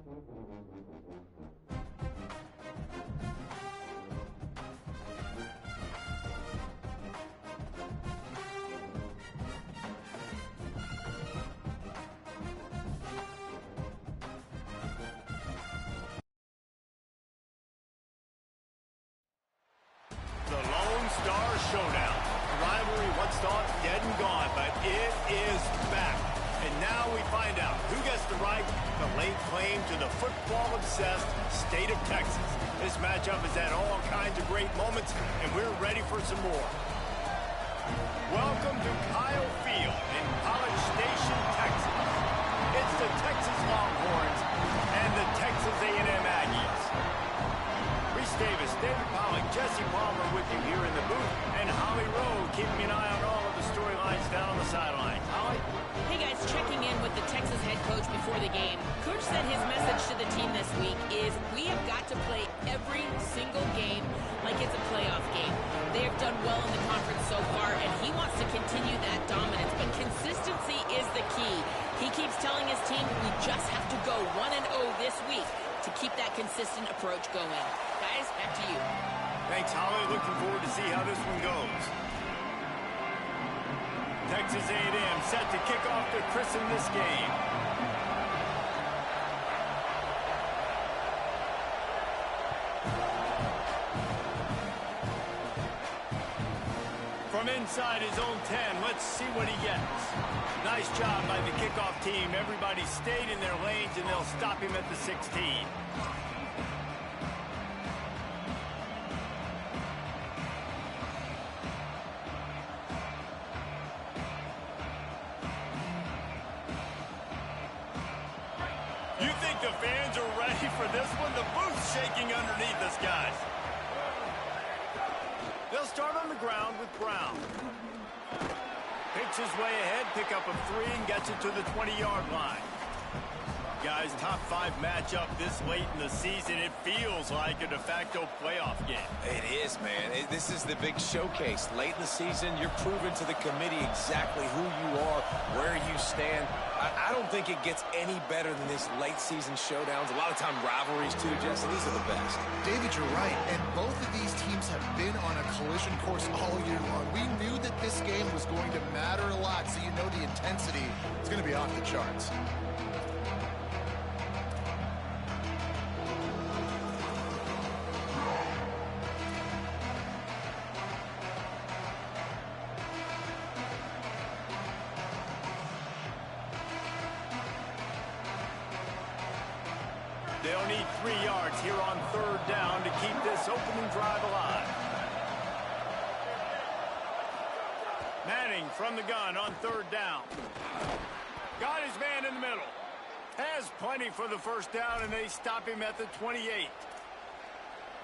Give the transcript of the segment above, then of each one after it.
Star Showdown. A rivalry once thought dead and gone, but it is back. And now we find out who gets the right to lay claim to the football-obsessed state of Texas. This matchup has had all kinds of great moments, and we're ready for some more. Welcome to Kyle Field in College Station, Texas. It's the Texas Longhorns and the Texas A&M Aggies. Reese Davis, David Pollack, Jesse Palmer with you here in the booth, and Holly Rowe keeping an eye on all of the storylines down on the sideline. Holly? Hey guys, checking in with the Texas head coach before the game. Coach said his message to the team this week is we have got to play every single game like it's a playoff game. They have done well in the conference so far, and he wants to continue that dominance, but consistency is the key. He keeps telling his team we just have to go 1-0 this week to keep that consistent approach going. Guys, back to you. Thanks, Holly. Looking forward to see how this one goes. Texas A&M set to kick off to christen this game. From inside his own 10, let's see what he gets. Nice job by the kickoff team. Everybody stayed in their lanes, and they'll stop him at the 16. You think the fans are ready for this one? The booth's shaking underneath us, guys. They'll start on the ground with Brown. Picks his way ahead, pick up a 3, and gets it to the 20-yard line. Guys, top 5 matchup this late in the season. It feels like a de facto playoff game. It is, man. This is the big showcase. Late in the season, you're proving to the committee exactly who you are, where you stand. I don't think it gets any better than this late season showdowns. A lot of time rivalries, too, Jesse. These are the best. David, you're right. And both of these teams have been on a collision course all year long. We knew that this game was going to matter a lot, so you know the intensity is going to be off the charts. They'll need 3 yards here on 3rd down to keep this opening drive alive. Manning from the gun on 3rd down. Got his man in the middle. Has plenty for the 1st down, and they stop him at the 28.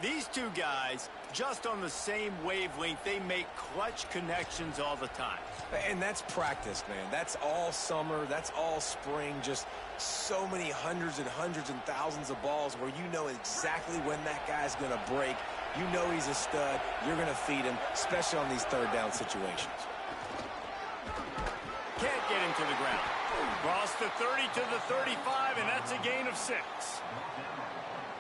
These two guys, just on the same wavelength, they make clutch connections all the time. And that's practice, man. That's all summer. That's all spring. Just so many hundreds and thousands of balls where you know exactly when that guy's going to break. You know he's a stud. You're going to feed him, especially on these 3rd down situations. Can't get him to the ground. Cross the 30 to the 35, and that's a gain of 6.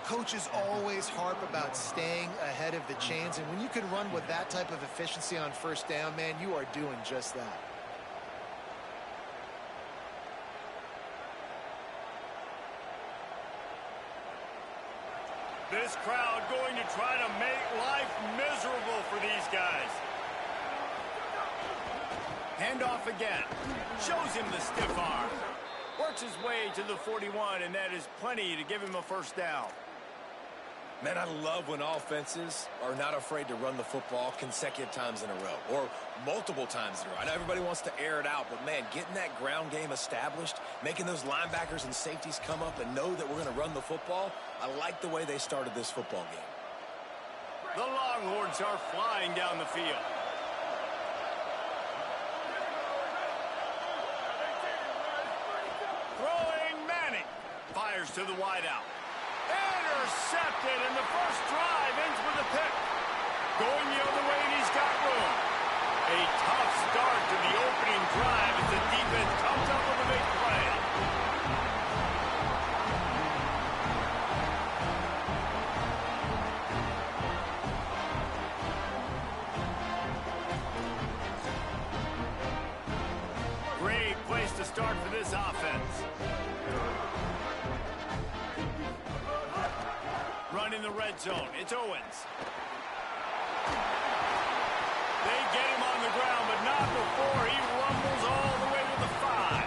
Coaches always harp about staying ahead of the chains, and when you can run with that type of efficiency on 1st down, man, you are doing just that. This crowd going to try to make life miserable for these guys. Handoff again. Shows him the stiff arm. Works his way to the 41, and that is plenty to give him a 1st down. Man, I love when offenses are not afraid to run the football consecutive times in a row or multiple times in a row. I know everybody wants to air it out, but, man, getting that ground game established, making those linebackers and safeties come up and know that we're going to run the football, I like the way they started this football game. The Longhorns are flying down the field. Throwing Manning. Fires to the wideout. Intercepted, and the first drive ends with a pick. Going the other way, and he's got room. A tough start to the opening drive as the defense comes up with a big play. red zone. It's Owens. They get him on the ground, but not before he rumbles all the way to the 5.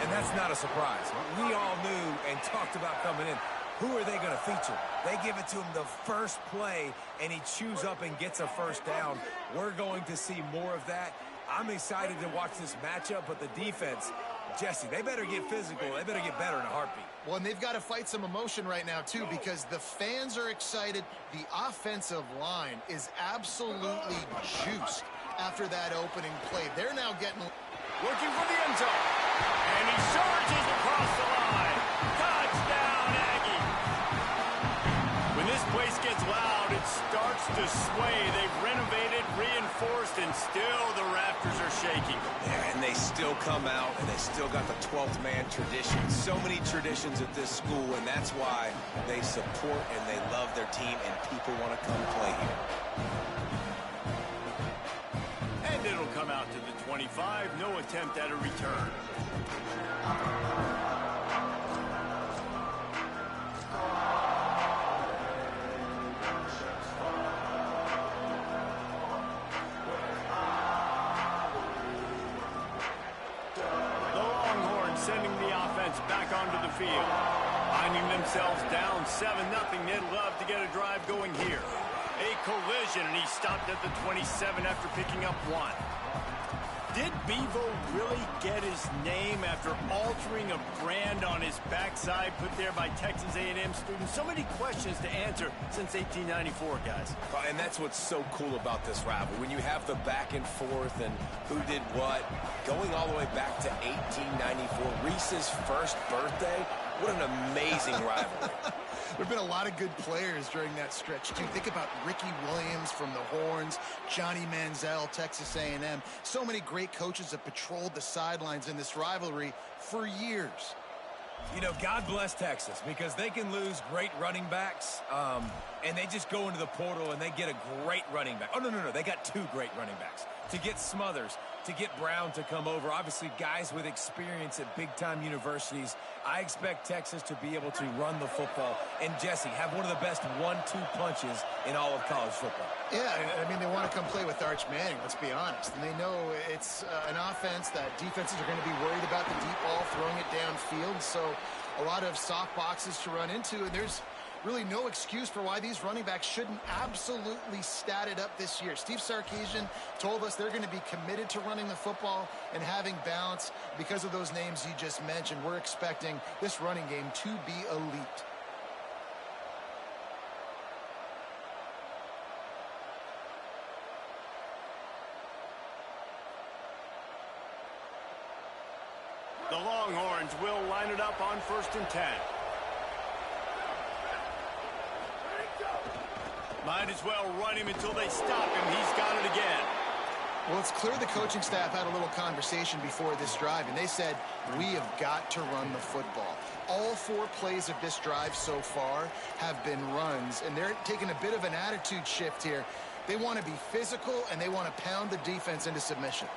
And that's not a surprise. We all knew and talked about coming in. Who are they going to feature? They give it to him the first play, and he chews up and gets a first down. We're going to see more of that. I'm excited to watch this matchup, but the defense, Jesse, they better get physical. They better get better in a heartbeat. Well, and they've got to fight some emotion right now, too, because the fans are excited. The offensive line is absolutely juiced after that opening play. They're now getting... Looking for the end zone. And he surges across the line. Touchdown, Aggie. When this place gets loud, it starts to sway. They've renovated, reinforced, and still the rafters are shaking. Yeah, and they still come out, and they still got the 12th man tradition. So many traditions at this school, and that's why they support and they love their team, and people want to come play here. And it'll come out to the 25. No attempt at a return. Sending the offense back onto the field. Finding themselves down 7-0. They'd love to get a drive going here. A collision, and he stopped at the 27 after picking up 1. Did Bevo really get his name after altering a brand on his backside put there by Texas A&M students? So many questions to answer since 1894, guys. And that's what's so cool about this rivalry. When you have the back and forth and who did what, going all the way back to 1894, Reese's first birthday, what an amazing rivalry. There have been a lot of good players during that stretch, too. Think about Ricky Williams from the Horns, Johnny Manziel, Texas A&M. So many great coaches have patrolled the sidelines in this rivalry for years. You know, God bless Texas, because they can lose great running backs, and they just go into the portal and they get a great running back. Oh, no, they got 2 great running backs. To get Smothers, to get Brown to come over, obviously guys with experience at big-time universities. I expect Texas to be able to run the football and, Jesse, have one of the best 1-2 punches in all of college football. Yeah, I mean, they want to come play with Arch Manning, let's be honest. And they know it's an offense that defenses are going to be worried about the deep ball, throwing it downfield. So a lot of soft boxes to run into, and there's really no excuse for why these running backs shouldn't absolutely stat it up this year. Steve Sarkisian told us they're going to be committed to running the football and having balance. Because of those names you just mentioned, we're expecting this running game to be elite. The Longhorns will line it up on 1st and 10. Might as well run him until they stop him. He's got it again. Well, it's clear the coaching staff had a little conversation before this drive, and they said, we have got to run the football. All 4 plays of this drive so far have been runs, and they're taking a bit of an attitude shift here. They want to be physical, and they want to pound the defense into submission.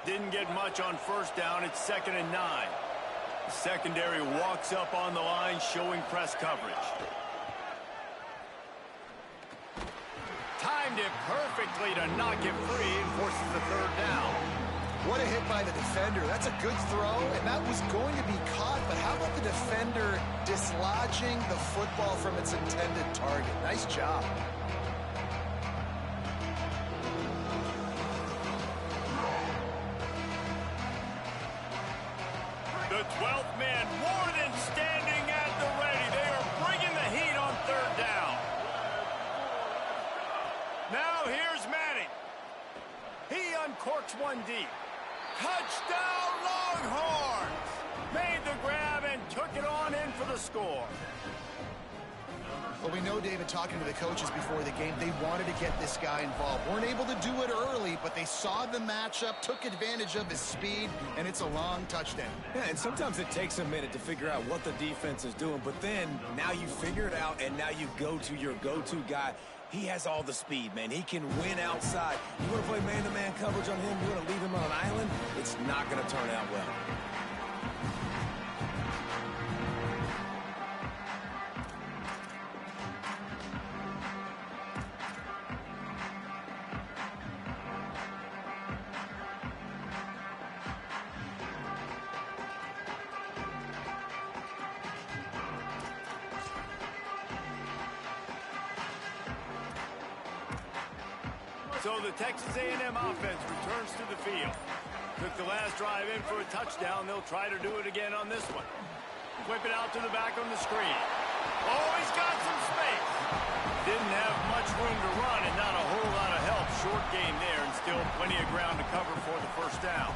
Didn't get much on 1st down. It's 2nd and 9. The secondary walks up on the line, showing press coverage. Timed it perfectly to knock it free and forces the 3rd down. What a hit by the defender. That's a good throw, and that was going to be caught, but how about the defender dislodging the football from its intended target? Nice job. The 12th man more than standing at the ready. They are bringing the heat on 3rd down. Now here's Manning. He uncorks one deep. Touchdown Longhorns! Made the grab and took it on in for the score. Well, we know, David, talking to the coaches before the game, they wanted to get this guy involved. Weren't able to do it early, but they saw the matchup, took advantage of his speed, and it's a long touchdown. Yeah, and sometimes it takes a minute to figure out what the defense is doing, but then now you figure it out, and now you go to your go-to guy. He has all the speed, man. He can win outside. You want to play man-to-man coverage on him? You want to leave him on an island? It's not going to turn out well. So the Texas A&M offense returns to the field. Took the last drive in for a touchdown. They'll try to do it again on this one. Whip it out to the back on the screen. Oh, he's got some space. Didn't have much room to run and not a whole lot of help. Short game there and still plenty of ground to cover for the first down.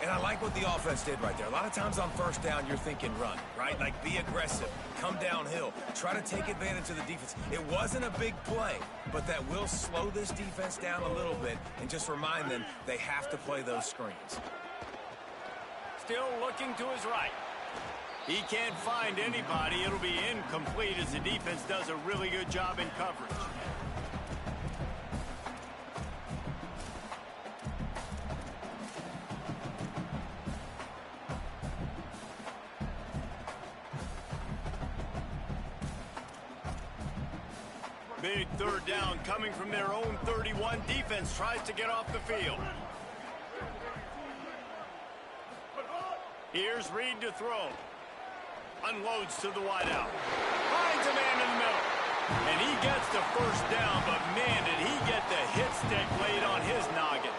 And I like what the offense did right there. A lot of times on first down, you're thinking run, right? Like be aggressive, come downhill, try to take advantage of the defense. It wasn't a big play, but that will slow this defense down a little bit and just remind them they have to play those screens. Still looking to his right. He can't find anybody. It'll be incomplete as the defense does a really good job in coverage. Big third down coming from their own 31. Defense tries to get off the field. Here's Reed to throw. Unloads to the wideout. Finds a man in the middle. And he gets the first down, but man, did he get the hit stick laid on his noggin.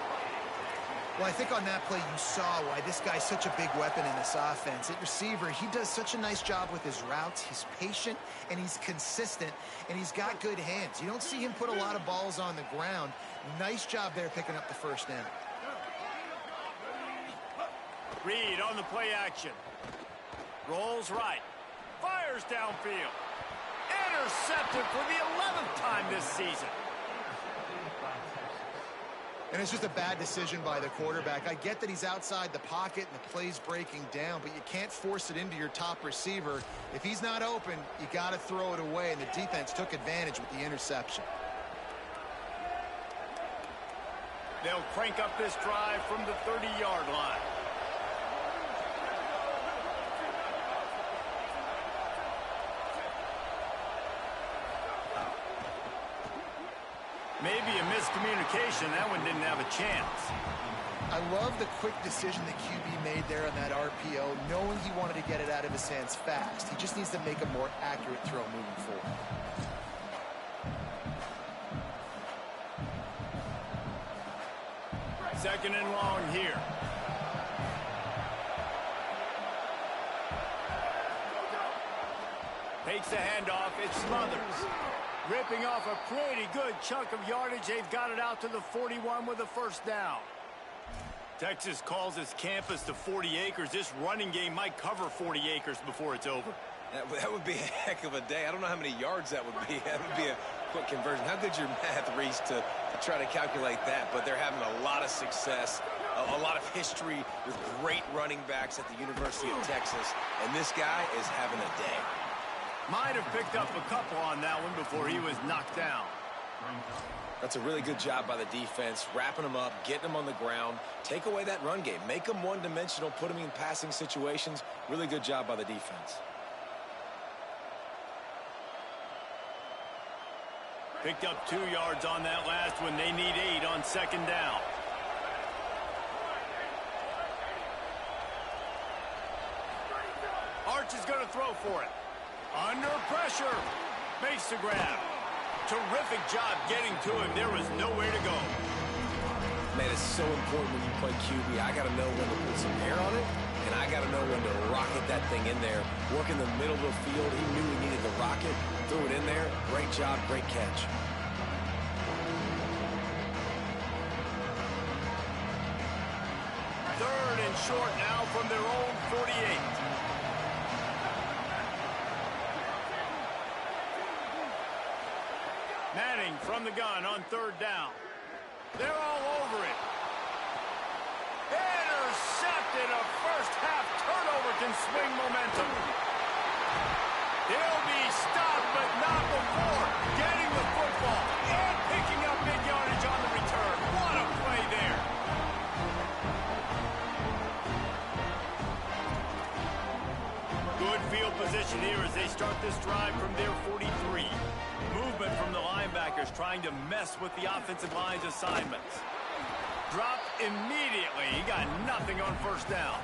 Well, I think on that play you saw why this guy's such a big weapon in this offense. At receiver, he does such a nice job with his routes. He's patient, and he's consistent, and he's got good hands. You don't see him put a lot of balls on the ground. Nice job there picking up the first down. Reed on the play action. Rolls right. Fires downfield. Intercepted for the 11th time this season. And it's just a bad decision by the quarterback. I get that he's outside the pocket and the play's breaking down, but you can't force it into your top receiver. If he's not open, you got to throw it away, and the defense took advantage with the interception. They'll crank up this drive from the 30-yard line. Maybe a miscommunication. That one didn't have a chance. I love the quick decision the QB made there on that RPO, knowing he wanted to get it out of his hands fast. He just needs to make a more accurate throw moving forward. Second and long here. Takes the handoff. It's Smothers. Ripping off a pretty good chunk of yardage. They've got it out to the 41 with a first down. Texas calls its campus to 40 acres. This running game might cover 40 acres before it's over. That would be a heck of a day. I don't know how many yards that would be. That would be a quick conversion. How good's your math, Reese, to try to calculate that? But they're having a lot of success, a lot of history with great running backs at the University of Texas. And this guy is having a day. Might have picked up a couple on that one before he was knocked down. That's a really good job by the defense, wrapping them up, getting them on the ground. Take away that run game. Make them one-dimensional, put them in passing situations. Really good job by the defense. Picked up 2 yards on that last one. They need 8 on second down. Arch is going to throw for it. Under pressure. Makes the grab. Terrific job getting to him. There was nowhere to go. Man, it's so important when you play QB. I got to know when to put some air on it, and I got to know when to rocket that thing in there. Work in the middle of the field. He knew he needed the rocket. Threw it in there. Great job, great catch. Third and short now from their own 48. Manning from the gun on third down. They're all over it. Intercepted. A first half turnover can swing momentum. He'll be stopped, but not before getting the football. this drive from their 43. Movement from the linebackers trying to mess with the offensive line's assignments. Dropped immediately. He got nothing on first down.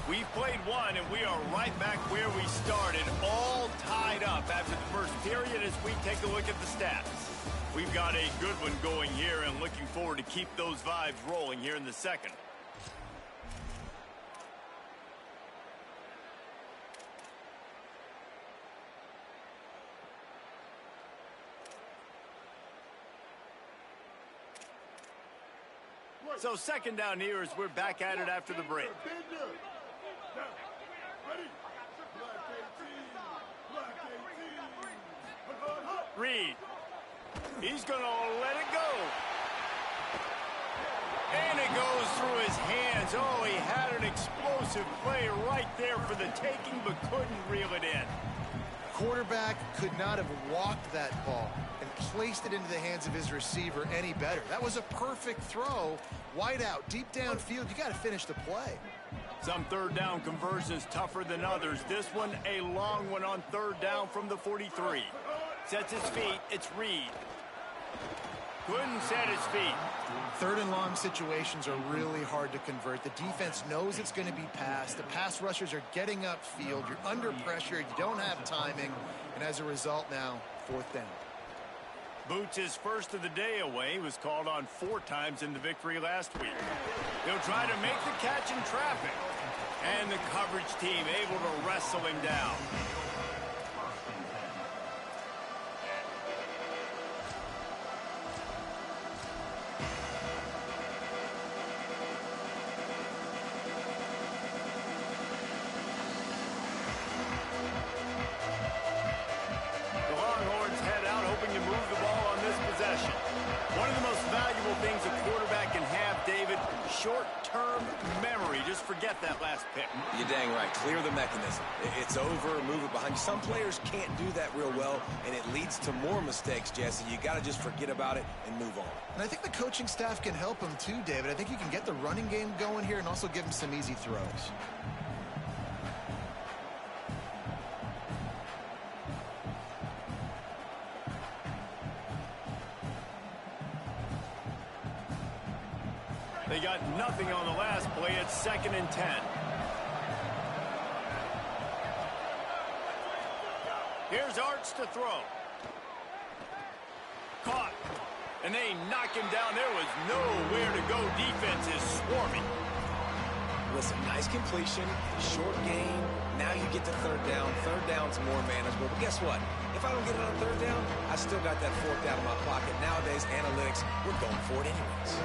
We've played one, and we are right back where we started, all tied up after the first period as we take a look at the stats. We've got a good one going here and looking forward to keep those vibes rolling here in the second. So second down here as we're back at it after the break. Reed. He's going to let it go. And it goes through his hands. Oh, he had an explosive play right there for the taking, but couldn't reel it in. Quarterback could not have walked that ball and placed it into the hands of his receiver any better. That was a perfect throw. Wide out, deep downfield. You got to finish the play. Some third down conversions tougher than others. This one, a long one on third down from the 43. Sets his feet. It's Reed. Couldn't set his feet. Third and long situations are really hard to convert. The defense knows it's going to be passed. The pass rushers are getting upfield. You're under pressure. You don't have timing. And as a result now, fourth down. Boots his first of the day away. Was called on 4 times in the victory last week. He'll try to make the catch in traffic. And the coverage team able to wrestle him down. Short-term memory. Just forget that last pick. You're dang right. Clear the mechanism. It's over. Move it behind you. Some players can't do that real well, and it leads to more mistakes, Jesse. You got to just forget about it and move on. And I think the coaching staff can help him too, David. I think you can get the running game going here and also give him some easy throws. They got nothing on the last play. It's 2nd and 10. Here's Arts to throw. Caught. And they knock him down. There was nowhere to go. Defense is swarming. Listen, nice completion, short gain. Now you get to third down. Third down's more manageable. But guess what? If I don't get it on third down, I still got that fourth down in my pocket. Nowadays, analytics, we're going for it anyways.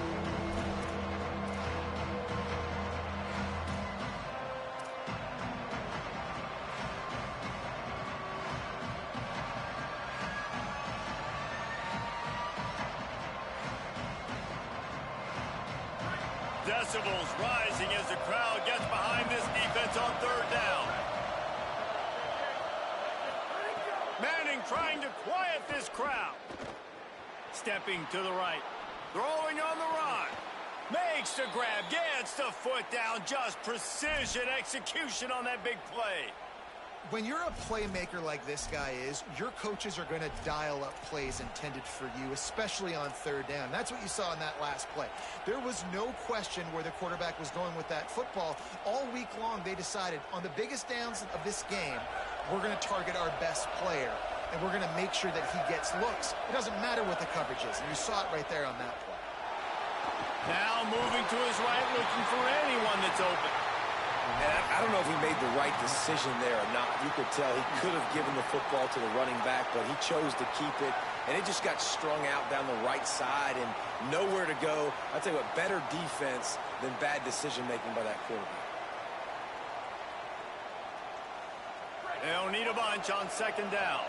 Decibels rising as the crowd gets behind this defense on third down. Manning trying to quiet this crowd. Stepping to the right. Throwing on the run. Makes the grab. Gets the foot down. Just precision execution on that big play. When you're a playmaker like this guy is, your coaches are going to dial up plays intended for you, especially on third down. That's what you saw in that last play. There was no question where the quarterback was going with that football. All week long, they decided on the biggest downs of this game, we're going to target our best player, and we're going to make sure that he gets looks. It doesn't matter what the coverage is, and you saw it right there on that play. Now moving to his right, looking for anyone that's open. And I don't know if he made the right decision there or not. You could tell he could have given the football to the running back, but he chose to keep it. And it just got strung out down the right side and nowhere to go. I'll tell you what, better defense than bad decision-making by that quarterback. They'll need a bunch on 2nd down.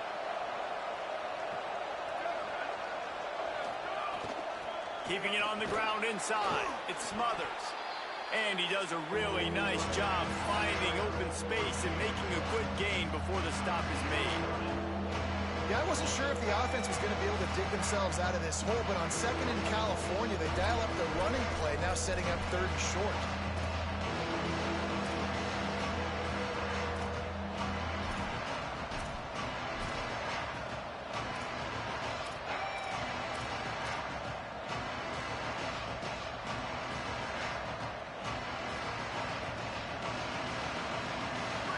Keeping it on the ground inside. It's Smothers. And he does a really nice job finding open space and making a good gain before the stop is made. Yeah, I wasn't sure if the offense was going to be able to dig themselves out of this hole, but on 2nd in California, they dial up the running play, now setting up 3rd and short.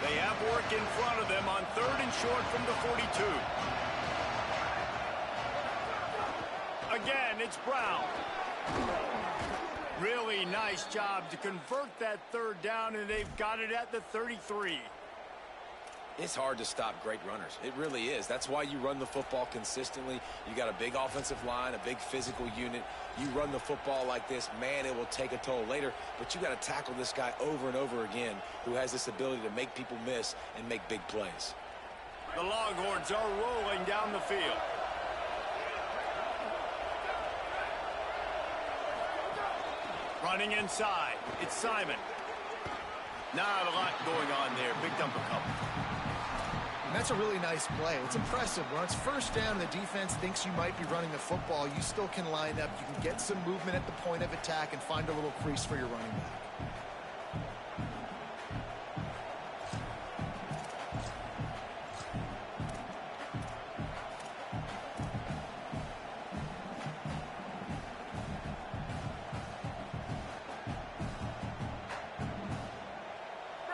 They have work in front of them on 3rd and short from the 42. Again, it's Brown. Really nice job to convert that 3rd down, and they've got it at the 33. It's hard to stop great runners. It really is. That's why you run the football consistently. You got a big offensive line, a big physical unit. You run the football like this, man, it will take a toll later. But you got to tackle this guy over and over again who has this ability to make people miss and make big plays. The Longhorns are rolling down the field. Running inside. It's Simon. Not a lot going on there. Picked up a couple. And that's a really nice play. It's impressive. When it's 1st down and the defense thinks you might be running the football, you still can line up. You can get some movement at the point of attack and find a little crease for your running back.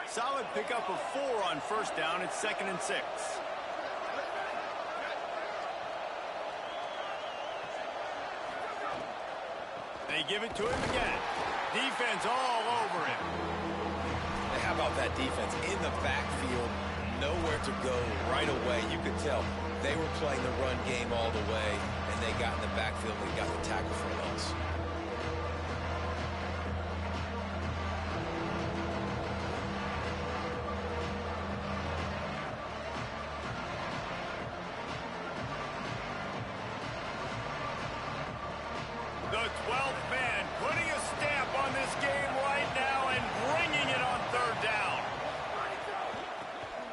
Solid pickup of 4 on 1st down. It's 2nd and 6. They give it to him again. Defense all over him. And how about that defense in the backfield, nowhere to go right away. You could tell they were playing the run game all the way, and they got in the backfield and got the tackle for loss. The 12th man putting a stamp on this game right now and bringing it on 3rd down.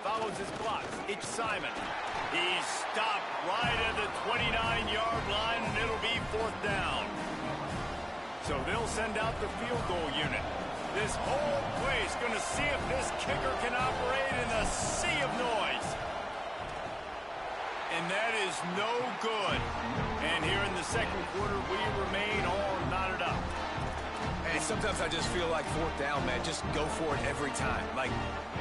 Follows his blocks. It's Simon. He's stopped right at the 29-yard line, and it'll be 4th down. So they'll send out the field goal unit. This whole place going to see if this kicker can operate in a sea of noise. And that is no good. And here in the 2nd quarter, we remain all knotted up. And sometimes I just feel like 4th down, man. Just go for it every time. Like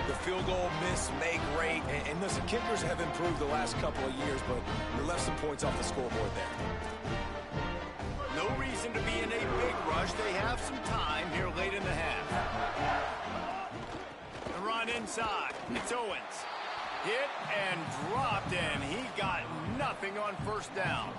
the field goal miss, make great. And listen, kickers have improved the last couple of years, but they left some points off the scoreboard there. No reason to be in a big rush. They have some time here late in the half. The run inside. It's Owens. Hit and dropped, and he got nothing on 1st down.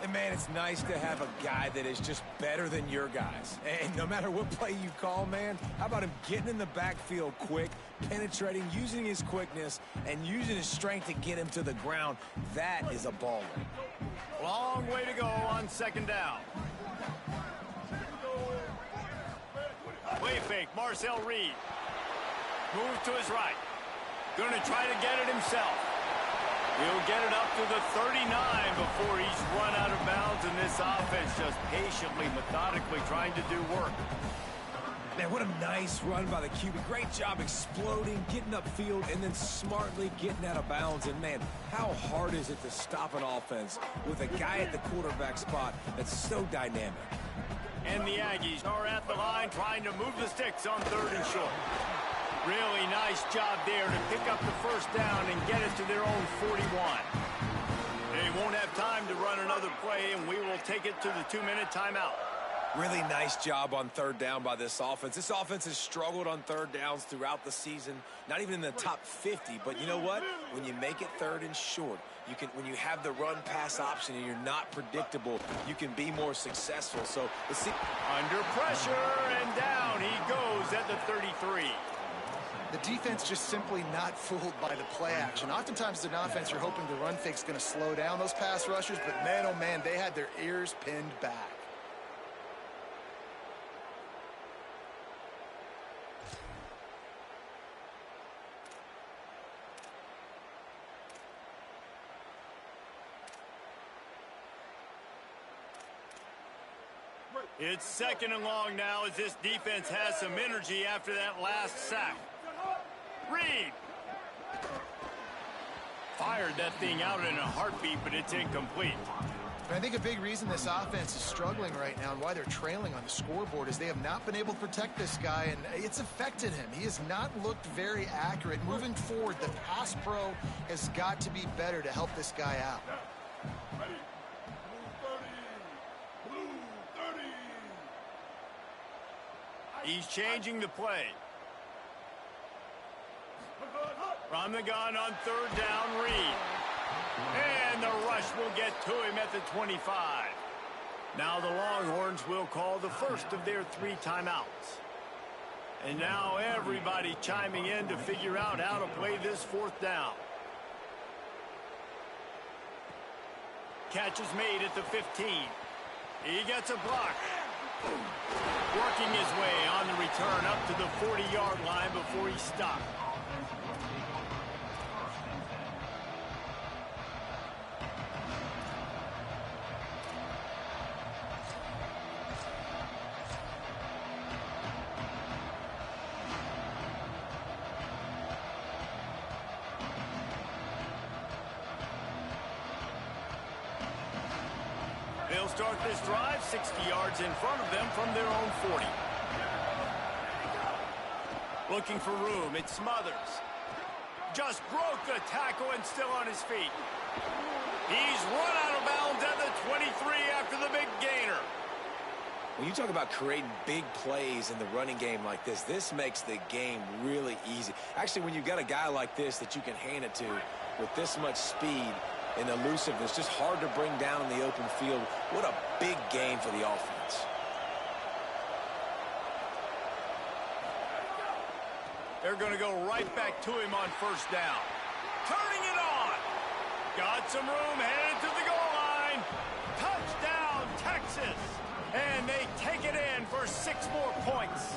And, man, it's nice to have a guy that is just better than your guys. And no matter what play you call, man, how about him getting in the backfield quick, penetrating, using his quickness, and using his strength to get him to the ground? That is a baller. Long way to go on 2nd down. Play fake, Marcel Reed. Move to his right. Going to try to get it himself. He'll get it up to the 39 before he's run out of bounds, and this offense just patiently, methodically trying to do work. Man, what a nice run by the QB. Great job exploding, getting upfield, and then smartly getting out of bounds. And, man, how hard is it to stop an offense with a guy at the quarterback spot that's so dynamic? And the Aggies are at the line trying to move the sticks on 3rd and short. Really nice job there to pick up the 1st down and get it to their own 41. They won't have time to run another play, and we will take it to the 2-minute timeout. Really nice job on 3rd down by this offense. This offense has struggled on 3rd downs throughout the season, not even in the top 50. But you know what? When you make it 3rd and short, you can. When you have the run-pass option and you're not predictable, you can be more successful. So let's see. Under pressure, and down he goes at the 33. The defense just simply not fooled by the play action. Oftentimes, as an offense, you're hoping the run fake's going to slow down those pass rushers, but man, oh man, they had their ears pinned back. It's second and long now as this defense has some energy after that last sack. Reed. Fired that thing out in a heartbeat, but it's incomplete. I think a big reason this offense is struggling right now and why they're trailing on the scoreboard is they have not been able to protect this guy, and it's affected him. He has not looked very accurate. Moving forward, the pass pro has got to be better to help this guy out. He's changing the play. From the gun on third down, Reed. And the rush will get to him at the 25. Now the Longhorns will call the first of their 3 timeouts. And now everybody chiming in to figure out how to play this fourth down. Catch is made at the 15. He gets a block. Working his way on the return up to the 40-yard line before he stopped. They'll start this drive 60 yards in front of them from their own 40. Looking for room, it's Smothers. Just broke the tackle and still on his feet. He's run out of bounds at the 23 after the big gainer. When you talk about creating big plays in the running game like this makes the game really easy. Actually, when you've got a guy like this that you can hand it to with this much speed and elusiveness, just hard to bring down in the open field. What a big game for the offense. They're going to go right back to him on first down. Turning it on. Got some room, headed to the goal line. Touchdown, Texas. And they take it in for 6 more points.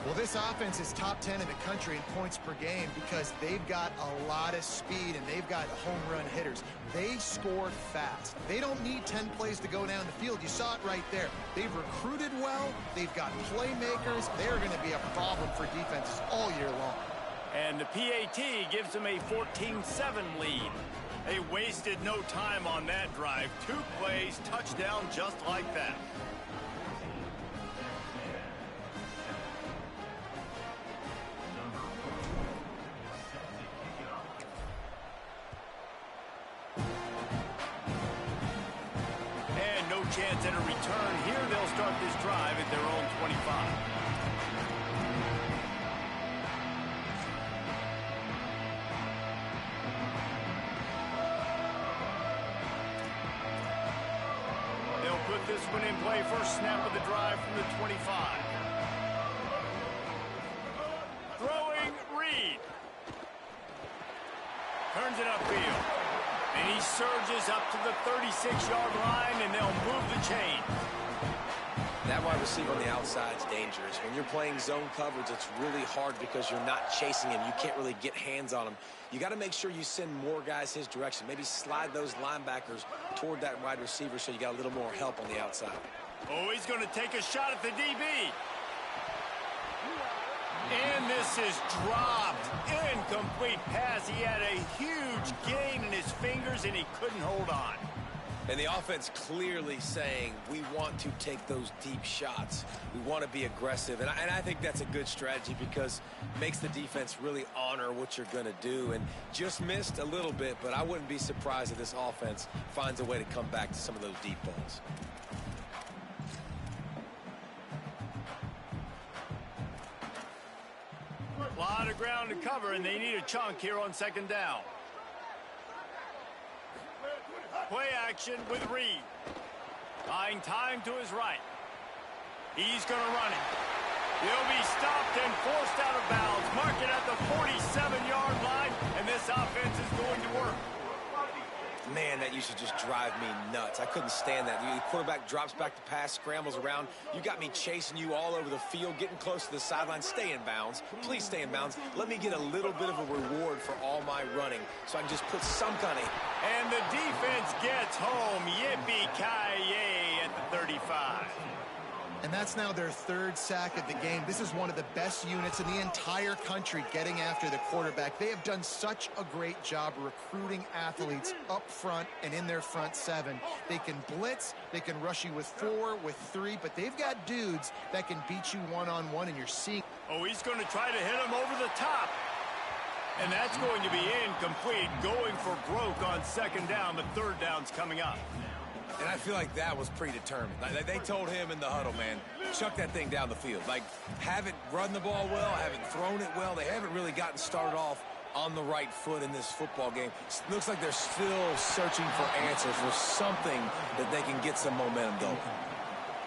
Well, this offense is top 10 in the country in points per game because they've got a lot of speed and they've got home run hitters. They score fast. They don't need 10 plays to go down the field. You saw it right there. They've recruited well. They've got playmakers. They're going to be a problem for defenses all year long. And the PAT gives them a 14-7 lead. They wasted no time on that drive. 2 plays, touchdown just like that. And no chance at a return here. They'll start this drive at their own 25. Put this one in play. First snap of the drive from the 25. Throwing Reed. Turns it upfield. And he surges up to the 36-yard line, and they'll move the chain. That wide receiver on the outside is dangerous. When you're playing zone coverage, it's really hard because you're not chasing him. You can't really get hands on him. You got to make sure you send more guys his direction. Maybe slide those linebackers toward that wide receiver so you got a little more help on the outside. Oh, he's going to take a shot at the DB. And this is dropped. Incomplete pass. He had a huge gain in his fingers, and he couldn't hold on. And the offense clearly saying, we want to take those deep shots. We want to be aggressive. And I think that's a good strategy because it makes the defense really honor what you're going to do. And just missed a little bit, but I wouldn't be surprised if this offense finds a way to come back to some of those deep balls. A lot of ground to cover, and they need a chunk here on second down. Play action with Reed. Buying time to his right. He's going to run it. He'll be stopped and forced out of bounds. Mark it at the 47-yard line, and this offense is going to work. Man, that used to just drive me nuts. I couldn't stand that. The quarterback drops back to pass, scrambles around. You got me chasing you all over the field, getting close to the sideline. Stay in bounds. Please stay in bounds. Let me get a little bit of a reward for all my running so I can just put some kind of... And the defense gets home. Yippee-ki-yay at the 35. And that's now their third sack of the game. This is one of the best units in the entire country getting after the quarterback. They have done such a great job recruiting athletes up front and in their front seven. They can blitz, they can rush you with 4, with 3, but they've got dudes that can beat you one-on-one, and you're seeing. Oh, he's going to try to hit him over the top. And that's going to be incomplete, going for broke on second down, but third down's coming up. And I feel like that was predetermined. Like, they told him in the huddle, man, chuck that thing down the field. Like, haven't run the ball well, haven't thrown it well. They haven't really gotten started off on the right foot in this football game. Looks like they're still searching for answers, for something that they can get some momentum going.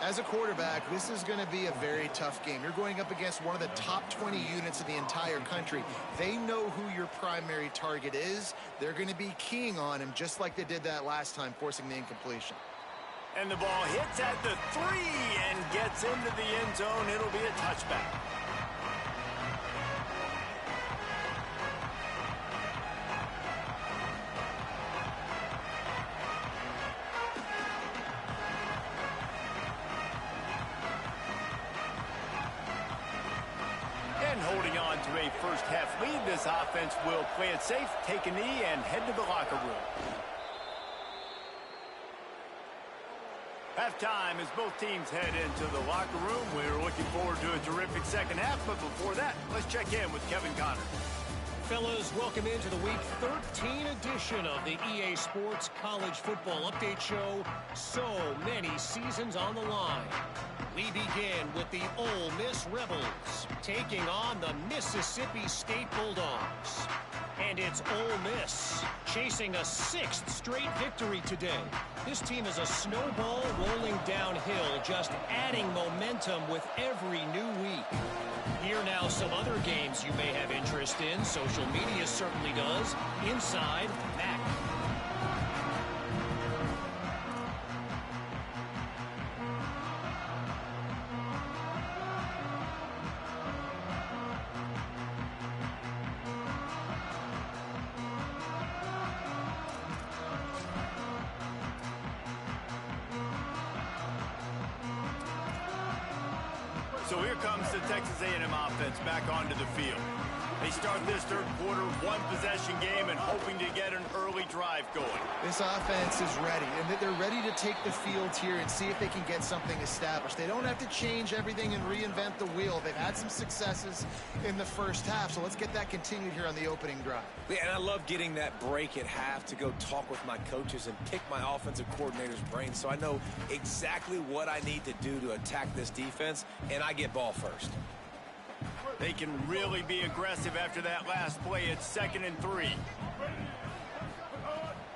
As a quarterback, this is going to be a very tough game. You're going up against one of the top 20 units in the entire country. They know who your primary target is. They're going to be keying on him just like they did that last time, forcing the incompletion. And the ball hits at the 3 and gets into the end zone. It'll be a touchback. Holding on to a first-half lead, this offense will play it safe, take a knee, and head to the locker room. Halftime as both teams head into the locker room. We're looking forward to a terrific second half, but before that, let's check in with Kevin Connor. Fellas, welcome into the Week 13 edition of the EA Sports College Football Update Show. So many seasons on the line. We begin with the Ole Miss Rebels taking on the Mississippi State Bulldogs. And it's Ole Miss chasing a 6th straight victory today. This team is a snowball rolling downhill, just adding momentum with every new week. Here now some other games you may have interest in. Social media certainly does. Inside Mac. So here comes the Texas A&M offense back onto the field. They start this third quarter, one-possession game, and hoping to get an early drive going. This offense is ready, and they're ready to take the field here and see if they can get something established. They don't have to change everything and reinvent the wheel. They've had some successes in the first half, so let's get that continued here on the opening drive. Yeah, and I love getting that break at half to go talk with my coaches and pick my offensive coordinator's brain so I know exactly what I need to do to attack this defense, and I get ball first. They can really be aggressive after that last play. It's 2nd and 3.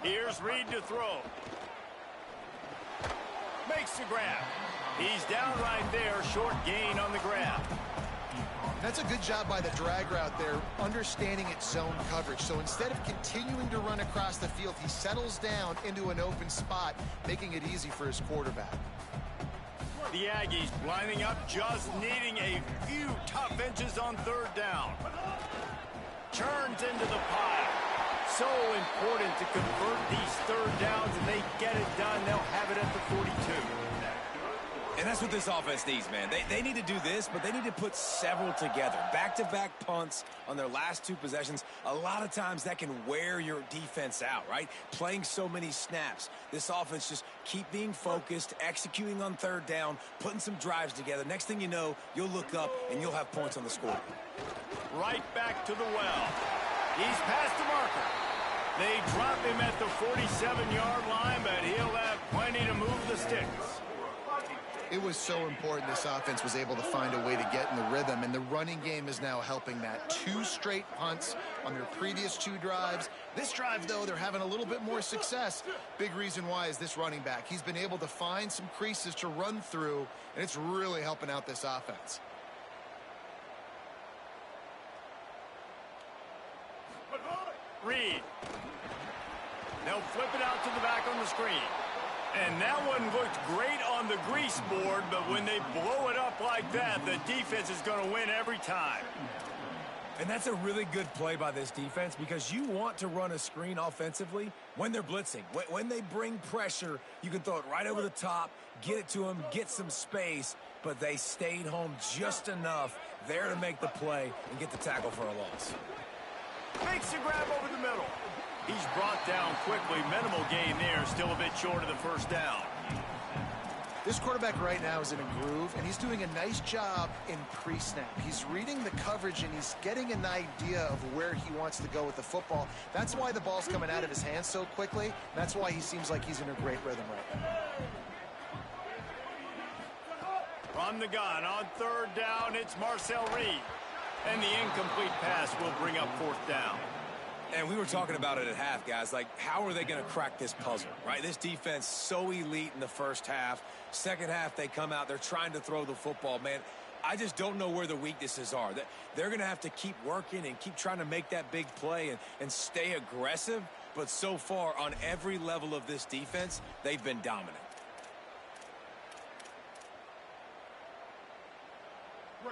Here's Reed to throw. Makes the grab. He's down right there. Short gain on the grab. That's a good job by the drag route there, understanding its zone coverage. So instead of continuing to run across the field, he settles down into an open spot, making it easy for his quarterback. The Aggies lining up, just needing a few tough inches on third down. Turns into the pile. So important to convert these third downs, and they get it done. They'll have it at the 42. And that's what this offense needs, man. They need to do this, but they need to put several together. Back-to-back punts on their last 2 possessions. A lot of times that can wear your defense out, right? Playing so many snaps. This offense just keep being focused, executing on third down, putting some drives together. Next thing you know, you'll look up and you'll have points on the score. Right back to the well. He's past the marker. They drop him at the 47-yard line, but he'll have plenty to move the sticks. It was so important this offense was able to find a way to get in the rhythm, and the running game is now helping that. 2 straight punts on their previous 2 drives. This drive, though, they're having a little bit more success. Big reason why is this running back. He's been able to find some creases to run through, and it's really helping out this offense. Reed. They'll flip it out to the back on the screen. And that one looked great on the grease board, but when they blow it up like that, the defense is going to win every time. And that's a really good play by this defense because you want to run a screen offensively when they're blitzing. When they bring pressure, you can throw it right over the top, get it to them, get some space, but they stayed home just enough there to make the play and get the tackle for a loss. Makes the grab over the middle. He's brought down quickly. Minimal gain there, still a bit short of the first down. This quarterback right now is in a groove, and he's doing a nice job in pre-snap. He's reading the coverage, and he's getting an idea of where he wants to go with the football. That's why the ball's coming out of his hands so quickly. That's why he seems like he's in a great rhythm right now. From the gun on third down, it's Marcel Reed. And the incomplete pass will bring up fourth down. And we were talking about it at half, guys. Like, how are they going to crack this puzzle, right? This defense so elite in the first half. Second half, they come out. They're trying to throw the football, man. I just don't know where the weaknesses are. They're going to have to keep working and keep trying to make that big play and stay aggressive. But so far, on every level of this defense, they've been dominant.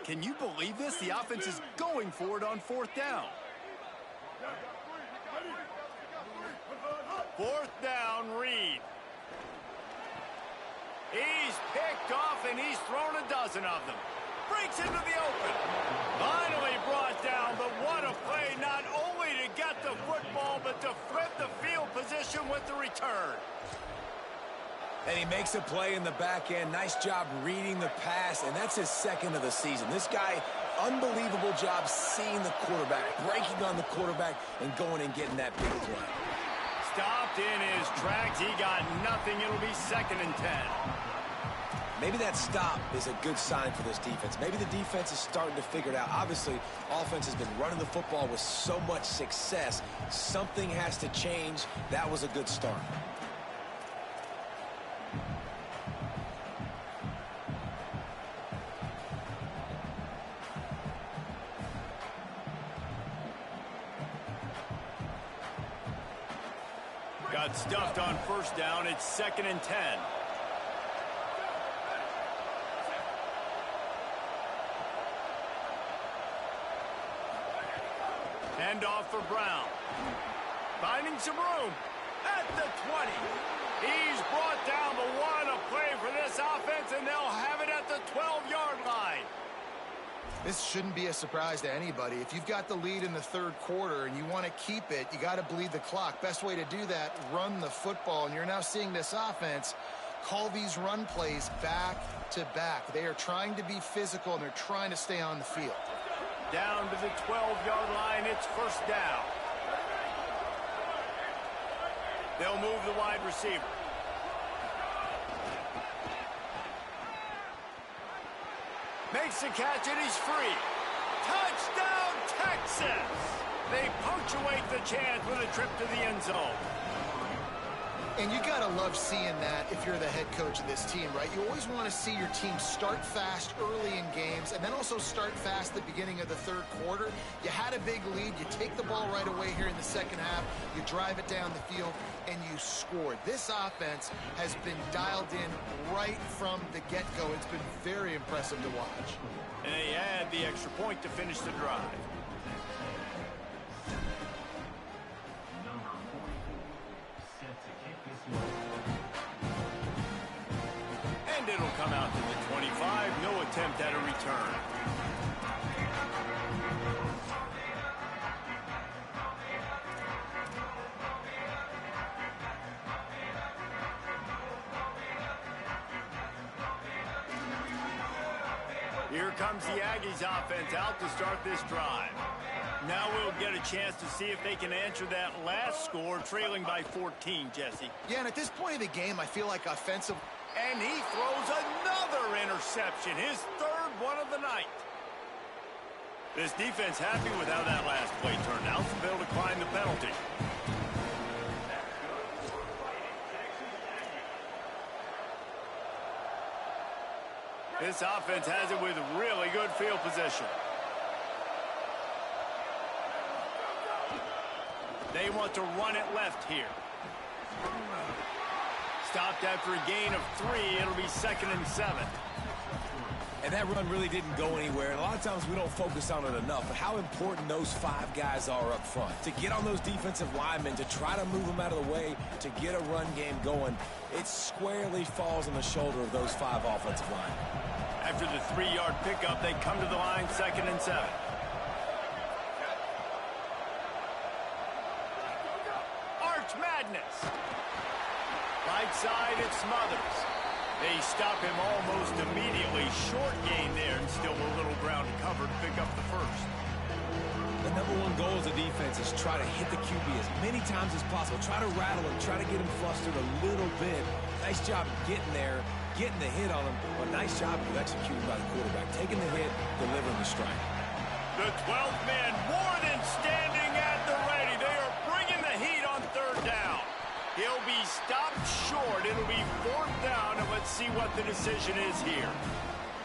Can you believe this? The offense is going for it on fourth down. Fourth down, Reed. He's picked off, and he's thrown a dozen of them. Breaks into the open. Finally brought down, but what a play, not only to get the football, but to flip the field position with the return. And he makes a play in the back end. Nice job reading the pass, and that's his second of the season. This guy, unbelievable job seeing the quarterback, breaking on the quarterback, and going and getting that big play. Stopped in his tracks. He got nothing. It'll be 2nd and 10. Maybe that stop is a good sign for this defense. Maybe the defense is starting to figure it out. Obviously, offense has been running the football with so much success. Something has to change. That was a good start. Got stuffed on first down. It's 2nd and 10. Handoff for Brown. Finding some room at the 20. He's brought down, but what a play for this offense, and they'll have it at the 12-yard line. This shouldn't be a surprise to anybody. If you've got the lead in the third quarter and you want to keep it, you got to bleed the clock. Best way to do that, run the football. And you're now seeing this offense call these run plays back to back. They are trying to be physical, and they're trying to stay on the field. Down to the 12-yard line, it's first down. They'll move the wide receiver. Makes the catch, and he's free. Touchdown, Texas! They punctuate the chance with a trip to the end zone. And you got to love seeing that if you're the head coach of this team, right? You always want to see your team start fast early in games and then also start fast at the beginning of the third quarter. You had a big lead. You take the ball right away here in the second half. You drive it down the field, and you scored. This offense has been dialed in right from the get-go. It's been very impressive to watch. And they add the extra point to finish the drive. And it'll come out to the 25. No attempt at a return. Here comes the Aggies offense out to start this drive. Now we'll get a chance to see if they can answer that last score, trailing by 14, Jesse. Yeah, and at this point of the game, I feel like offensive. And he throws another interception, his third one of the night. This defense happy with how that last play turned out, so they'll decline the penalty. This offense has it with really good field position. They want to run it left here. Stopped after a gain of 3. It'll be 2nd and 7. And that run really didn't go anywhere. And a lot of times we don't focus on it enough. But how important those 5 guys are up front. To get on those defensive linemen, to try to move them out of the way, to get a run game going, it squarely falls on the shoulder of those 5 offensive linemen. After the 3-yard pickup, they come to the line, 2nd and 7. Arch Madness. Right side, it's Smothers. They stop him almost immediately. Short gain there, and still a little ground to cover to pick up the first. The #1 goal as a defense is try to hit the QB as many times as possible. Try to rattle him, try to get him flustered a little bit. Nice job getting there, getting the hit on him. But nice job of executing by the quarterback. Taking the hit, delivering the strike. The 12th man more than standing at the ready. They are bringing the heat on 3rd down. He'll be stopped short. It'll be 4th down, and let's see what the decision is here.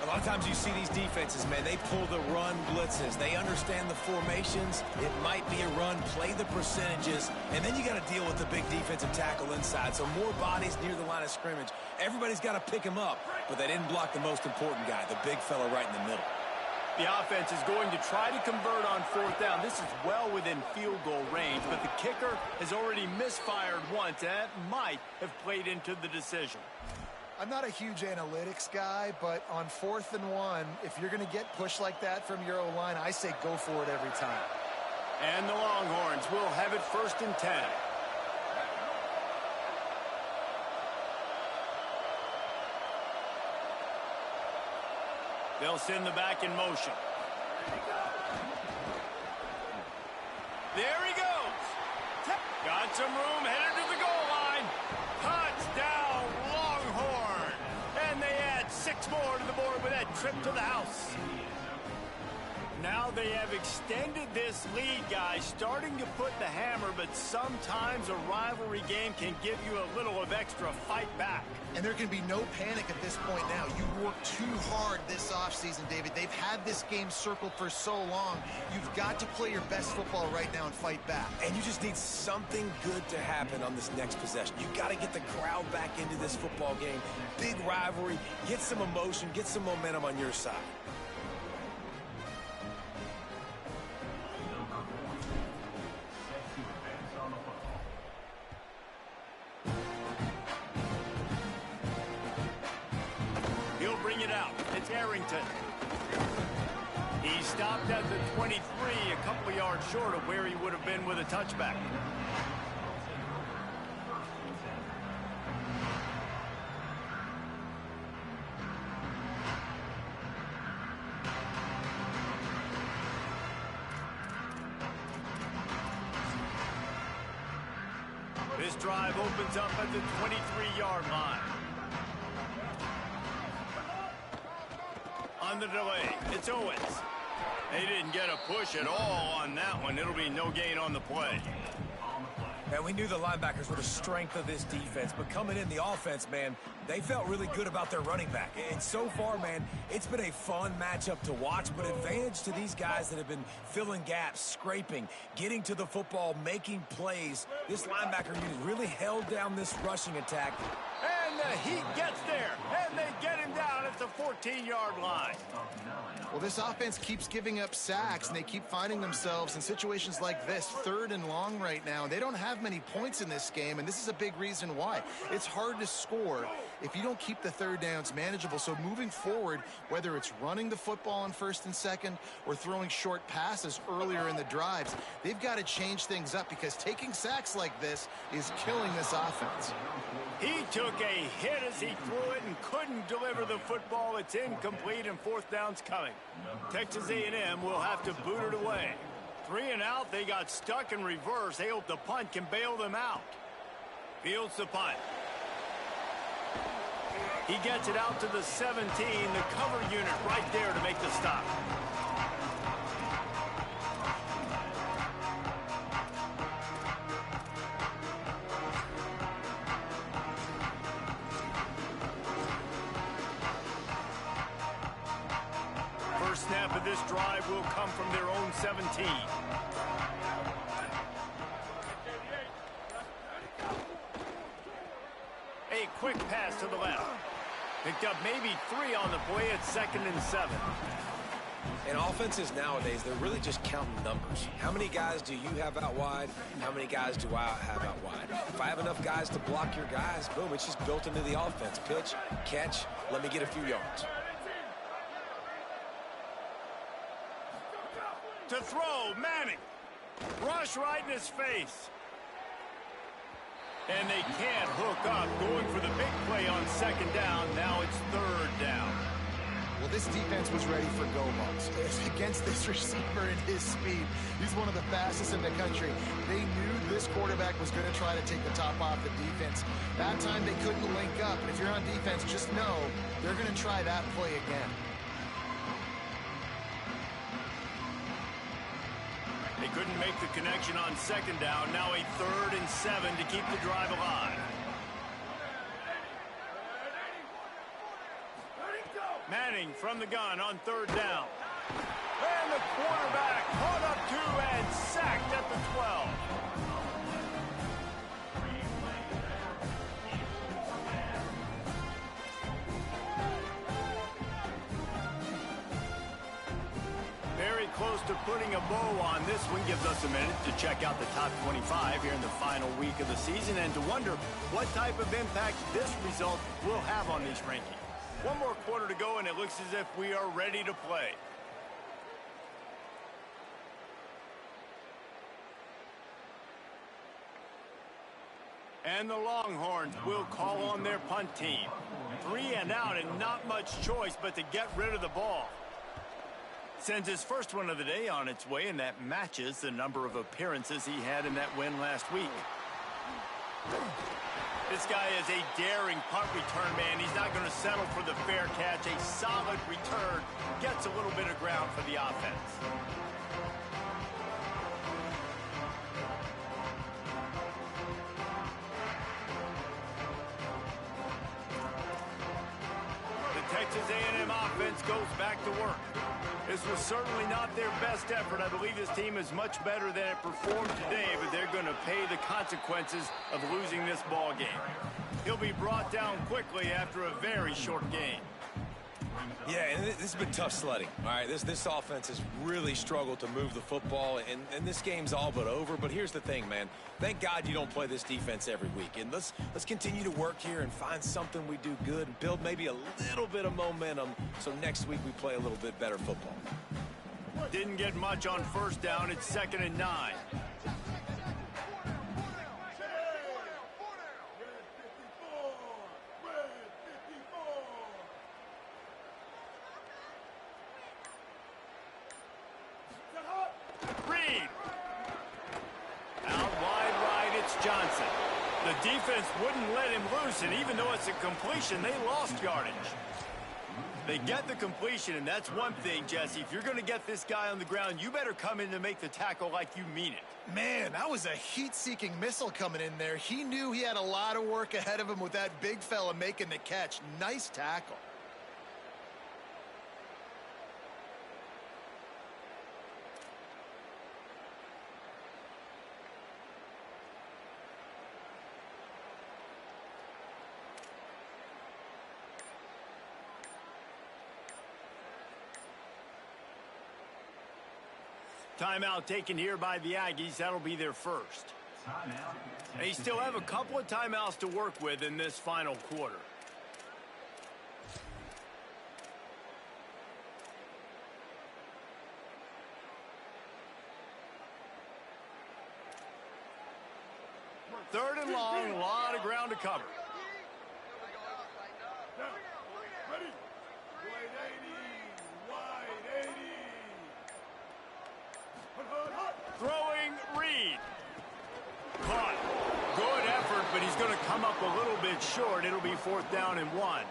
A lot of times you see these defenses, man, they pull the run blitzes. They understand the formations. It might be a run, play the percentages, and then you got to deal with the big defensive tackle inside. So more bodies near the line of scrimmage. Everybody's got to pick him up, but they didn't block the most important guy, the big fella right in the middle. The offense is going to try to convert on 4th down. This is well within field goal range, but the kicker has already misfired once. That might have played into the decision. I'm not a huge analytics guy, but on 4th and 1, if you're going to get pushed like that from your O-line, I say go for it every time. And the Longhorns will have it 1st and 10. They'll send the back in motion. There he goes. Got some room, headed to the goal line. Touchdown, Longhorn. And they add 6 more to the board with that trip to the house. Now they have extended this lead, guys, starting to put the hammer, but sometimes a rivalry game can give you a little of extra fight back. And there can be no panic at this point now. You worked too hard this offseason, David. They've had this game circled for so long. You've got to play your best football right now and fight back. And you just need something good to happen on this next possession. You got to get the crowd back into this football game. Big rivalry. Get some emotion. Get some momentum on your side. Bring it out. It's Arrington. He stopped at the 23, a couple of yards short of where he would have been with a touchback. This drive opens up at the 23-yard line. On the delay, it's Owens. They didn't get a push at all on that one. It'll be no gain on the play. And we knew the linebackers were the strength of this defense, but coming in the offense, man, they felt really good about their running back. And so far, man, it's been a fun matchup to watch, but advantage to these guys that have been filling gaps, scraping, getting to the football, making plays. This linebacker unit really held down this rushing attack. And the Heat gets there, and they get him down at the 14-yard line. Well, this offense keeps giving up sacks, and they keep finding themselves in situations like this, 3rd and long right now. They don't have many points in this game, and this is a big reason why. It's hard to score if you don't keep the 3rd downs manageable. So moving forward, whether it's running the football on 1st and 2nd or throwing short passes earlier in the drives, they've got to change things up because taking sacks like this is killing this offense. He took a hit as he threw it and couldn't deliver the football. It's incomplete, and 4th down's coming. Texas A&M will have to boot it away. 3 and out, they got stuck in reverse. They hope the punt can bail them out. Fields the punt. He gets it out to the 17, the cover unit right there to make the stop. First snap of this drive will come from their own 17. A quick pass to the left. Picked up maybe 3 on the play at 2nd and 7. And offenses nowadays, they're really just counting numbers. How many guys do you have out wide? How many guys do I have out wide? If I have enough guys to block your guys, boom, it's just built into the offense. Pitch, catch, let me get a few yards. To throw, Manning. Rush right in his face. And they can't hook up. Going for the big play on 2nd down. Now it's 3rd down. Well, this defense was ready for go balls. Against this receiver and his speed, he's one of the fastest in the country. They knew this quarterback was going to try to take the top off the defense. That time they couldn't link up. And if you're on defense, just know they're going to try that play again. They couldn't make the connection on 2nd down. Now a 3rd and 7 to keep the drive alive. Manning from the gun on 3rd down. And the quarterback caught up to and sacked at the 12. Very close to putting a bow on this one. Gives us a minute to check out the top 25 here in the final week of the season and to wonder what type of impact this result will have on these rankings. One more quarter to go, and it looks as if we are ready to play. And the Longhorns will call on their punt team. 3 and out and not much choice but to get rid of the ball. Sends his first one of the day on its way, and that matches the number of appearances he had in that win last week. This guy is a daring punt return man. He's not going to settle for the fair catch. A solid return gets a little bit of ground for the offense. The Texas A&M offense goes back to work. This was certainly not their best effort. I believe this team is much better than it performed today, but they're going to pay the consequences of losing this ball game. He'll be brought down quickly after a very short game. Yeah, and this has been tough sledding. All right, this offense has really struggled to move the football, and this game's all but over. But here's the thing, man. Thank God you don't play this defense every week. And let's continue to work here and find something we do good and build maybe a little bit of momentum so next week we play a little bit better football. Didn't get much on 1st down. It's 2nd and 9. Johnson. The defense wouldn't let him loose, and even though it's a completion, they lost yardage. They get the completion, and that's one thing, Jesse. If you're going to get this guy on the ground, you better come in to make the tackle like you mean it. Man, that was a heat-seeking missile coming in there. He knew he had a lot of work ahead of him with that big fella making the catch. Nice tackle. Timeout taken here by the Aggies. That'll be their first. They still have a couple of timeouts to work with in this final quarter. Third and long, a lot of ground to cover. Throwing Reed. Caught. Good effort, but he's going to come up a little bit short. It'll be 4th down and 1.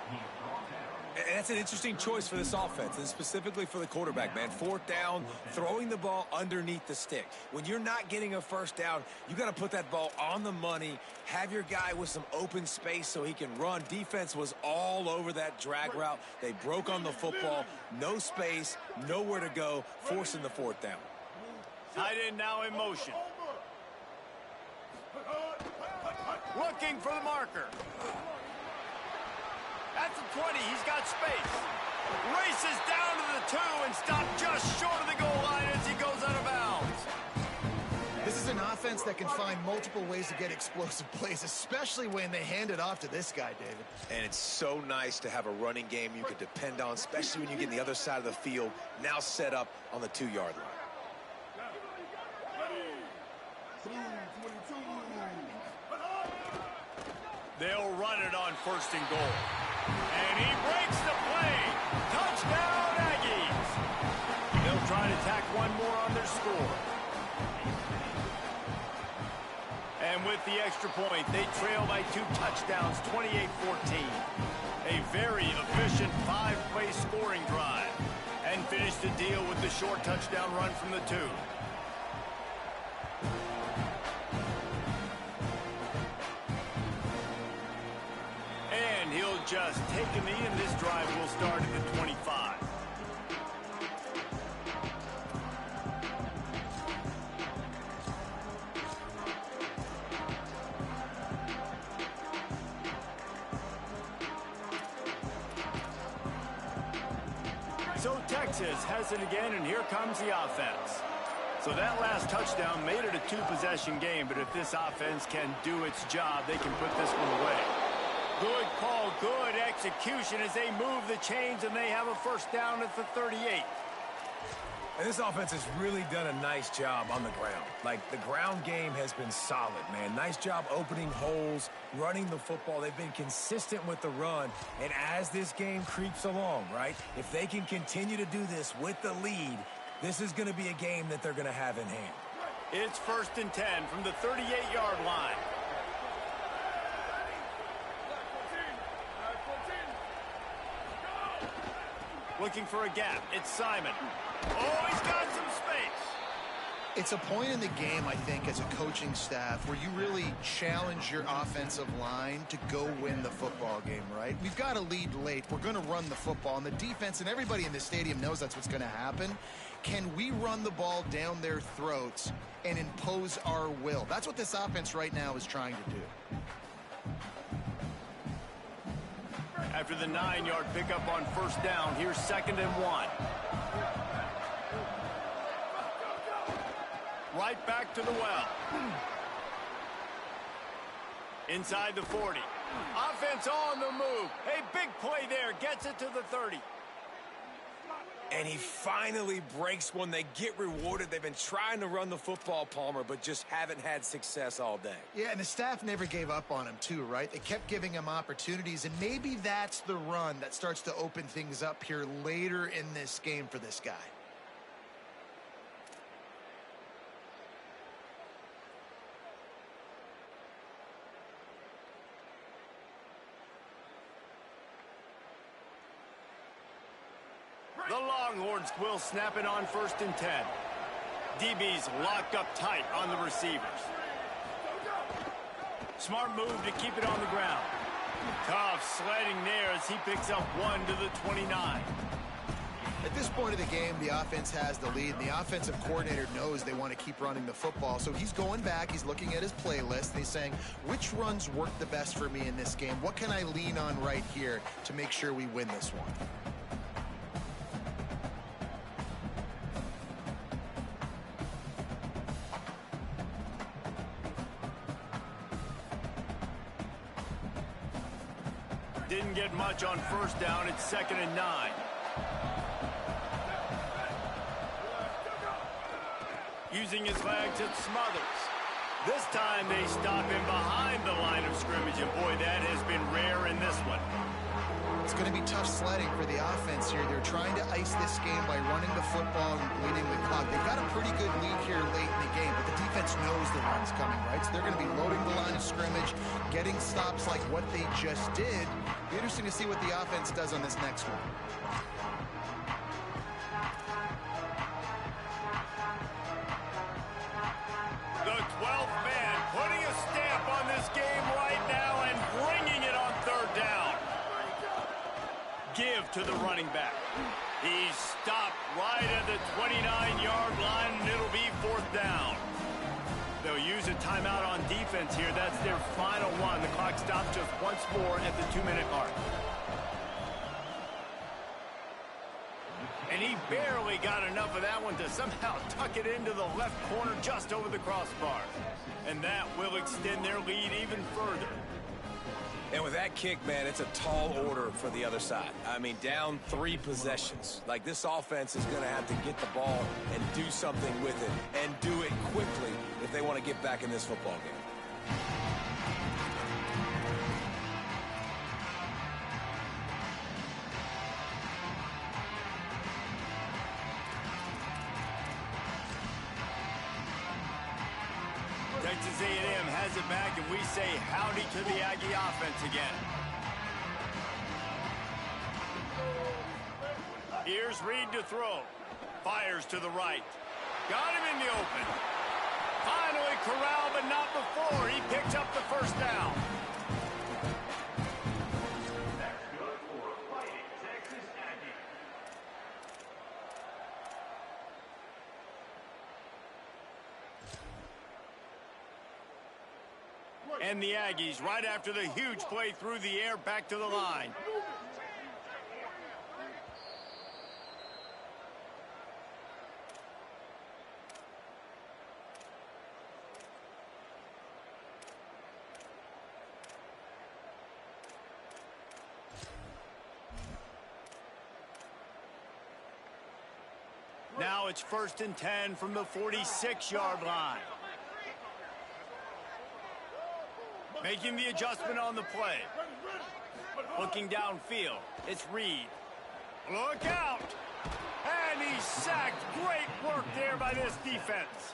And that's an interesting choice for this offense, and specifically for the quarterback, man. 4th down, throwing the ball underneath the stick. When you're not getting a 1st down, you got to put that ball on the money, have your guy with some open space so he can run. Defense was all over that drag route. They broke on the football, no space, nowhere to go, forcing the 4th down. Tight end now in motion. Looking for the marker. At the 20, he's got space. Races down to the 2 and stopped just short of the goal line as he goes out of bounds. This is an offense that can find multiple ways to get explosive plays, especially when they hand it off to this guy, David. And it's so nice to have a running game you can depend on, especially when you get on the other side of the field, now set up on the 2-yard line. They'll run it on 1st and goal. And he breaks the play. Touchdown, Aggies. They'll try to tack one more on their score. And with the extra point, they trail by 2 touchdowns, 28-14. A very efficient 5-play scoring drive. And finish the deal with the short touchdown run from the 2. And he'll just take a knee, and this drive will start at the 25. So Texas has it again, and here comes the offense. So that last touchdown made it a 2-possession game, but if this offense can do its job, they can put this one away. Good call, good execution as they move the chains, and they have a 1st down at the 38. And this offense has really done a nice job on the ground. Like, the ground game has been solid, man. Nice job opening holes, running the football. They've been consistent with the run. And as this game creeps along, right, if they can continue to do this with the lead, this is going to be a game that they're going to have in hand. It's 1st and 10 from the 38-yard line. Looking for a gap. It's Simon. Oh, he's got some space. It's a point in the game, I think, as a coaching staff where you really challenge your offensive line to go win the football game, right? We've got a lead late. We're going to run the football, and the defense and everybody in the stadium knows that's what's going to happen. Can we run the ball down their throats and impose our will? That's what this offense right now is trying to do. After the 9-yard pickup on 1st down, here's 2nd and 1. Right back to the well. Inside the 40. Offense on the move. A big play there. Gets it to the 30. And he finally breaks one. They get rewarded. They've been trying to run the football, Palmer, but just haven't had success all day. Yeah, and the staff never gave up on him, too, right? They kept giving him opportunities, and maybe that's the run that starts to open things up here later in this game for this guy. The Longhorns will snap it on 1st and 10. DB's locked up tight on the receivers. Smart move to keep it on the ground. Tough sledding there as he picks up 1 to the 29. At this point of the game, the offense has the lead. And the offensive coordinator knows they want to keep running the football. So he's going back, he's looking at his playlist, and he's saying, which runs work the best for me in this game? What can I lean on right here to make sure we win this one? Didn't get much on 1st down. It's 2nd and 9. Using his legs, it's Smothers. This time they stop him behind the line of scrimmage, and boy, that has been rare in this one. It's going to be tough sledding for the offense here. They're trying to ice this game by running the football and bleeding the clock. They've got a pretty good lead here late in the game, but the defense knows the run's coming, right? So they're going to be loading the line of scrimmage, getting stops like what they just did. Be interesting to see what the offense does on this next one. The 12th man putting a stamp on this game right now and bringing it on 3rd down. Give to the running back. He's stopped right at the 29-yard line, and it'll be 4th down. They'll use a timeout on defense here. That's their final one. The clock stops just once more at the 2-minute mark. And he barely got enough of that one to somehow tuck it into the left corner just over the crossbar. And that will extend their lead even further. And with that kick, man, it's a tall order for the other side. I mean, down 3 possessions. Like, this offense is going to have to get the ball and do something with it, and do it quickly if they want to get back in this football game. Texas A&M has it back, and we say howdy to the Aggie offense again. Here's Reed to throw. Fires to the right. Got him in the open. Finally corralled, but not before. He picks up the first down. And the Aggies, right after the huge play through the air, back to the line. Now it's 1st and 10 from the 46-yard line. Making the adjustment on the play. Looking downfield. It's Reed. Look out! And he's sacked. Great work there by this defense.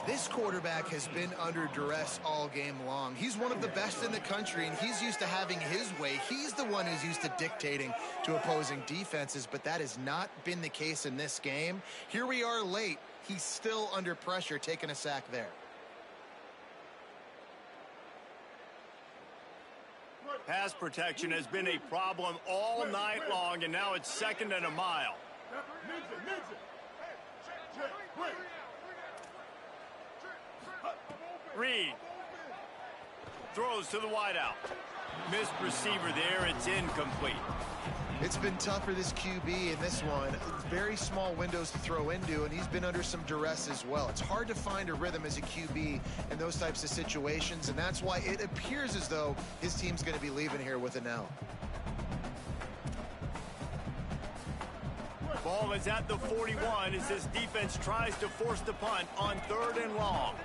This quarterback has been under duress all game long. He's one of the best in the country, and he's used to having his way. He's the one who's used to dictating to opposing defenses, but that has not been the case in this game. Here we are late. He's still under pressure, taking a sack there. Pass protection has been a problem all night long, and now it's 2nd and a mile. Reed throws to the wideout. Missed receiver there. It's incomplete. It's been tough for this QB in this one. Very small windows to throw into, and he's been under some duress as well. It's hard to find a rhythm as a QB in those types of situations, and that's why it appears as though his team's going to be leaving here with an L. Ball is at the 41 as this defense tries to force the punt on 3rd and long.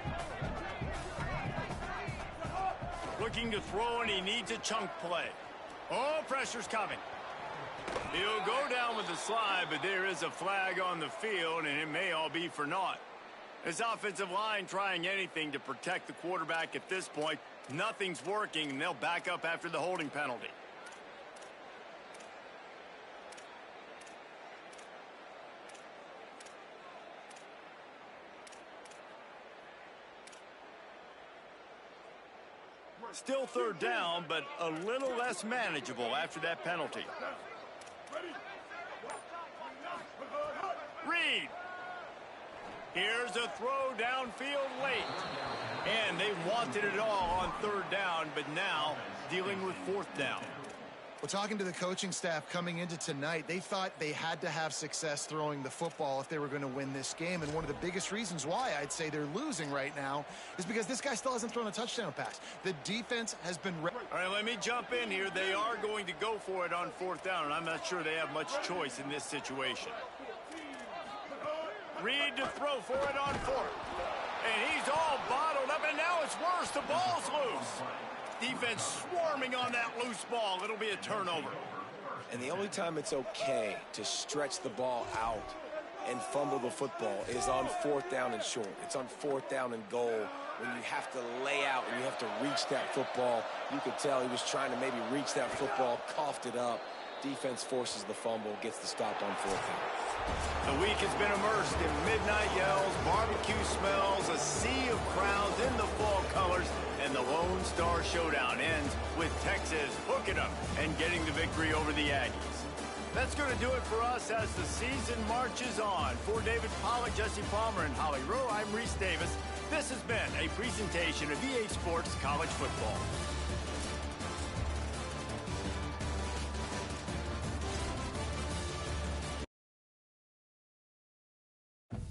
Looking to throw, and he needs a chunk play. Oh, pressure's coming. He'll go down with the slide, but there is a flag on the field, and it may all be for naught. This offensive line trying anything to protect the quarterback at this point. Nothing's working, and they'll back up after the holding penalty. Still 3rd down, but a little less manageable after that penalty. Reed. Here's a throw downfield late. And they wanted it all on 3rd down, but now dealing with 4th down. Well, talking to the coaching staff coming into tonight, they thought they had to have success throwing the football if they were going to win this game. And one of the biggest reasons why I'd say they're losing right now is because this guy still hasn't thrown a touchdown pass. The defense has been... All right, let me jump in here. They are going to go for it on 4th down, and I'm not sure they have much choice in this situation. Reed to throw for it on 4th. And he's all bottled up, and now it's worse. The ball's loose. Defense swarming on that loose ball. It'll be a turnover. And the only time it's okay to stretch the ball out and fumble the football is on 4th down and short. It's on 4th down and goal when you have to lay out and you have to reach that football. You could tell he was trying to maybe reach that football, coughed it up. Defense forces the fumble, gets the stop on 4th down. The week has been immersed in midnight yells, barbecue smells, a sea of crowds in the fall colors, and the Lone Star Showdown ends with Texas hooking up and getting the victory over the Aggies. That's going to do it for us as the season marches on. For David Pollack, Jesse Palmer, and Holly Rowe, I'm Reese Davis. This has been a presentation of EA Sports College Football.